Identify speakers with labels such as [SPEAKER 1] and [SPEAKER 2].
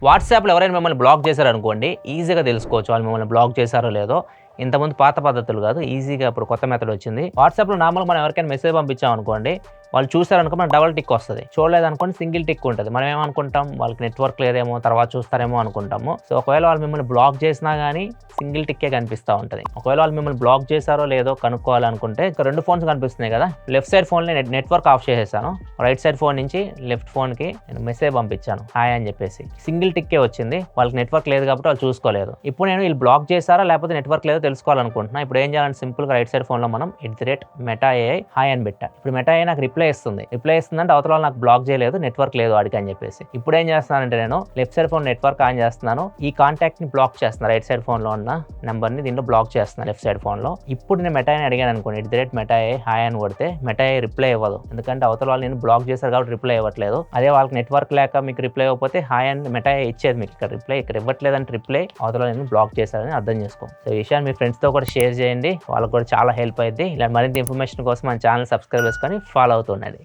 [SPEAKER 1] వాట్సాప్‌లో ఎవరైనా మిమ్మల్ని బ్లాక్ చేశారనుకోండి, ఈజీగా తెలుసుకోవచ్చు వాళ్ళు మిమ్మల్ని బ్లాక్ చేశారో లేదో. ఇంతకుముందు పాత పద్ధతులు కాదు. ఈజీగా ఇప్పుడు కొత్త మెథడ్ వచ్చింది. వాట్సాప్‌లో నార్మల్‌గా మనం ఎవరికైనా మెసేజ్ పంపించామనుకోండి, వాళ్ళు చూసారనుకో మనకు డబుల్ టిక్ వస్తది. చూడలేదనుకోండి సింగిల్ టిక్ ఉంటది. మనం ఏమనుకుంటాం వాళ్ళకి నెట్వర్క్ లేదేమో, తర్వాత చూస్తారేమో అనుకుంటాము. సో ఒకవేళ వాళ్ళు మిమ్మల్ని బ్లాక్ చేసినా గానీ సింగిల్ టిక్కే కనిపిస్తా ఉంటది. ఒకవేళ వాళ్ళు మిమ్మల్ని బ్లాక్ చేశారో లేదో కనుక్కోవాలనుకుంటే ఇక్కడ 2 ఫోన్స్ కనిపిస్తున్నాయి కదా. లెఫ్ట్ సైడ్ ఫోన్‌లో నెట్వర్క్ ఆఫ్ చేసేసాను. రైట్ సైడ్ ఫోన్ నుంచి లెఫ్ట్ ఫోన్‌కి నేను మెసేజ్ పంపించాను. హాయ్ అని చెప్పేసి. సింగిల్ టిక్కే వచ్చింది. వాళ్ళకి నెట్వర్క్ లేదు కాబట్టి వాళ్ళు చూసుకోలేదు. ఇప్పుడు నేను వీళ్ళు బ్లాక్ చేశారా లేకపోతే నెట్వర్క్ లేదో తెలుసుకోవాలనుకుంటున్నా. ఇప్పుడు ఏం చేయాలంటే సింపుల్‌గా రైట్ సైడ్ ఫోన్‌లో మనం @metaai హాయ్ అని పెట్టా. ఇప్పుడు metaai నాకు రిప్లై ఇస్తుందంటే అవతల వాళ్ళు నాకు బ్లాక్ చేయలేదు, నెట్వర్క్ లేదు వాడికి అని చెప్పేసి. ఇప్పుడు ఏం చేస్తున్నానంటే నేను left side phone network on చేస్తున్నాను. ఈ కాంటాక్ట్ ని బ్లాక్ చేస్తున్నా. రైట్ సైడ్ ఫోన్ లో ఉన్న నెంబర్ ని దీంట్లో బ్లాక్ చేస్తున్నాను లెఫ్ట్ సైడ్ ఫోన్ లో. ఇప్పుడు నేను మెటాయిని అడిగాను అనుకోండి @metaai హాయ్ అని కొడితే మెటాయి రిప్లై ఇవ్వదు. ఎందుకంటే అవతల వాళ్ళు నేను బ్లాక్ చేశారు కాబట్టి రిప్లై ఇవ్వట్లేదు. అదే వాళ్ళకి నెట్వర్క్ లేక మీకు రిప్లై ఇవ్వకపోతే హాయ్ అని మెటాయి ఇచ్చేది మీకు. ఇక్కడ రిప్లై ఇక్కడ ఇవ్వట్లేదంటే రిప్లై అవతల నేను బ్లాక్ చేశారని అర్థం చేసుకో. సో ఈ విషయాన్ని మీ ఫ్రెండ్స్ తో కూడా షేర్ చేయండి. వాళ్ళకి కూడా చాలా హెల్ప్ అయింది. ఇలా మరింత ఇన్ఫర్మేషన్ కోసం మన ఛానల్ సబ్స్క్రైబ్ చేసుకొని ఫాలో అవుతుండండి.